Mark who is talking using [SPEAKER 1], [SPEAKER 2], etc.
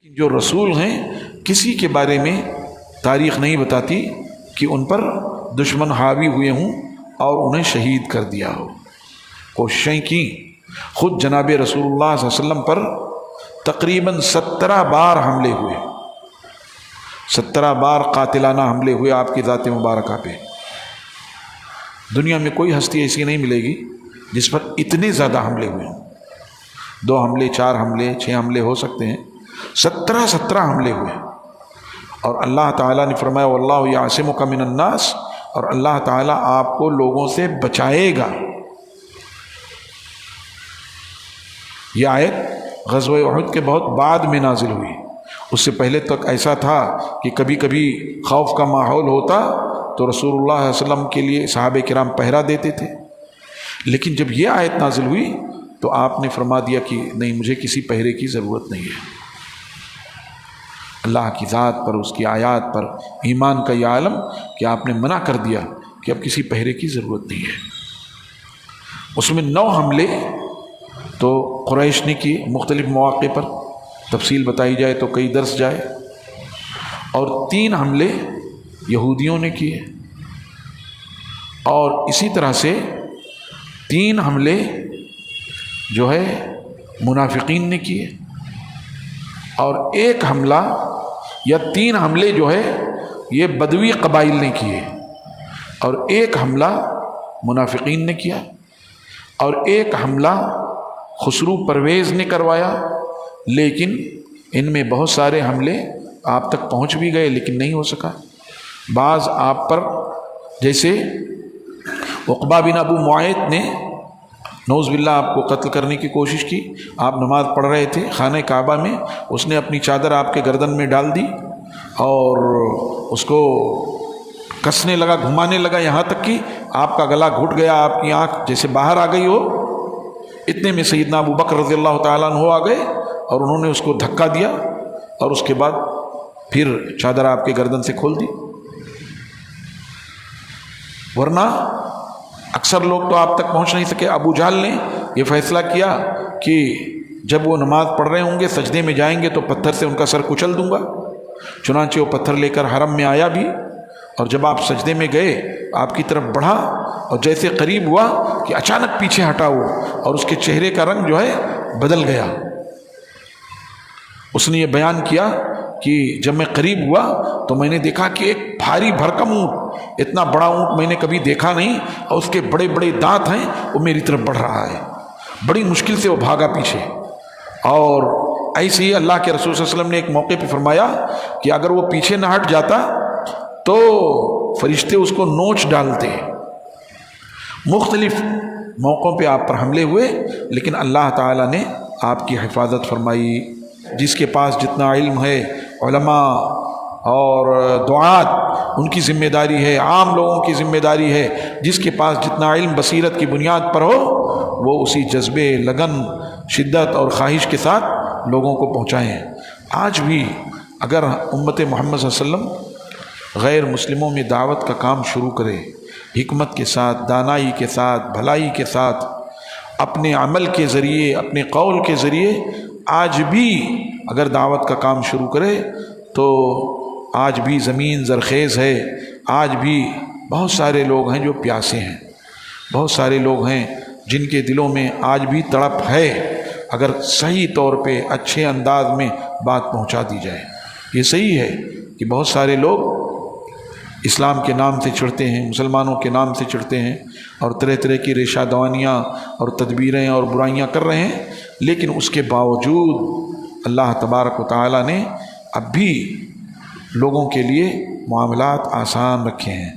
[SPEAKER 1] جو رسول ہیں کسی کے بارے میں تاریخ نہیں بتاتی کہ ان پر دشمن حاوی ہوئے ہوں اور انہیں شہید کر دیا ہو۔ کوششیں کی، خود جناب رسول اللہ صلی اللہ علیہ وسلم پر تقریباً 17 بار حملے ہوئے، 17 بار قاتلانہ حملے ہوئے آپ کی ذات مبارکہ پہ۔ دنیا میں کوئی ہستی ایسی نہیں ملے گی جس پر اتنے زیادہ حملے ہوئے ہوں۔ 2 حملے، 4 حملے، 6 حملے ہو سکتے ہیں، 17 حملے ہوئے۔ اور اللہ تعالیٰ نے فرمایا واللہ یعصمک من الناس، اور اللہ تعالیٰ آپ کو لوگوں سے بچائے گا۔ یہ آیت غزوہ احد کے بہت بعد میں نازل ہوئی، اس سے پہلے تک ایسا تھا کہ کبھی کبھی خوف کا ماحول ہوتا تو رسول اللہ صلی اللہ علیہ وسلم کے لیے صحابہ کرام پہرا دیتے تھے، لیکن جب یہ آیت نازل ہوئی تو آپ نے فرما دیا کہ نہیں، مجھے کسی پہرے کی ضرورت نہیں ہے۔ اللہ کی ذات پر، اس کی آیات پر ایمان کا یہ عالم کہ آپ نے منع کر دیا کہ اب کسی پہرے کی ضرورت نہیں ہے۔ اس میں 9 حملے تو قریش نے کیے مختلف مواقع پر، تفصیل بتائی جائے تو کئی درس جائے، اور 3 حملے یہودیوں نے کیے، اور اسی طرح سے 3 حملے جو ہے منافقین نے کیے، اور 1 حملہ یا 3 حملے جو ہے یہ بدوی قبائل نے کیے، اور 1 حملہ منافقین نے کیا، اور 1 حملہ خسرو پرویز نے کروایا۔ لیکن ان میں بہت سارے حملے آپ تک پہنچ بھی گئے لیکن نہیں ہو سکا۔ بعض آپ پر، جیسے عقبہ بن ابو معیط نے نعوذ باللہ آپ کو قتل کرنے کی کوشش کی۔ آپ نماز پڑھ رہے تھے خانہ کعبہ میں، اس نے اپنی چادر آپ کے گردن میں ڈال دی اور اس کو کسنے لگا، گھمانے لگا، یہاں تک کہ آپ کا گلا گھٹ گیا، آپ کی آنکھ جیسے باہر آ گئی ہو۔ اتنے میں سیدنا ابو بکر رضی اللہ تعالیٰ عنہ آ گئے اور انہوں نے اس کو دھکا دیا، اور اس کے بعد پھر چادر آپ کے گردن سے کھول دی۔ ورنہ اکثر لوگ تو آپ تک پہنچ نہیں سکے۔ ابو جہل نے یہ فیصلہ کیا کہ جب وہ نماز پڑھ رہے ہوں گے، سجدے میں جائیں گے تو پتھر سے ان کا سر کچل دوں گا۔ چنانچہ وہ پتھر لے کر حرم میں آیا بھی، اور جب آپ سجدے میں گئے آپ کی طرف بڑھا، اور جیسے قریب ہوا کہ اچانک پیچھے ہٹا وہ، اور اس کے چہرے کا رنگ جو ہے بدل گیا۔ اس نے یہ بیان کیا کہ جب میں قریب ہوا تو میں نے دیکھا کہ ایک بھاری بھرکم اونٹ، اتنا بڑا اونٹ میں نے کبھی دیکھا نہیں، اور اس کے بڑے بڑے دانت ہیں، وہ میری طرف بڑھ رہا ہے۔ بڑی مشکل سے وہ بھاگا پیچھے، اور ایسے ہی اللہ کے رسول صلی اللہ علیہ وسلم نے ایک موقع پہ فرمایا کہ اگر وہ پیچھے نہ ہٹ جاتا تو فرشتے اس کو نوچ ڈالتے۔ مختلف موقعوں پہ آپ پر حملے ہوئے، لیکن اللہ تعالیٰ نے آپ کی حفاظت فرمائی۔ جس کے پاس جتنا علم ہے، علماء اور دعات، ان کی ذمہ داری ہے، عام لوگوں کی ذمہ داری ہے، جس کے پاس جتنا علم بصیرت کی بنیاد پر ہو وہ اسی جذبے، لگن، شدت اور خواہش کے ساتھ لوگوں کو پہنچائیں۔ آج بھی اگر امت محمد صلی اللہ علیہ وسلم غیر مسلموں میں دعوت کا کام شروع کرے، حکمت کے ساتھ، دانائی کے ساتھ، بھلائی کے ساتھ، اپنے عمل کے ذریعے، اپنے قول کے ذریعے، آج بھی اگر دعوت کا کام شروع کرے تو آج بھی زمین زرخیز ہے۔ آج بھی بہت سارے لوگ ہیں جو پیاسے ہیں، بہت سارے لوگ ہیں جن کے دلوں میں آج بھی تڑپ ہے، اگر صحیح طور پہ اچھے انداز میں بات پہنچا دی جائے۔ یہ صحیح ہے کہ بہت سارے لوگ اسلام کے نام سے چڑھتے ہیں، مسلمانوں کے نام سے چڑھتے ہیں، اور طرح طرح کی ریشہ دوانیاں اور تدبیریں اور برائیاں کر رہے ہیں، لیکن اس کے باوجود اللہ تبارک و تعالیٰ نے اب بھی لوگوں کے لیے معاملات آسان رکھے ہیں۔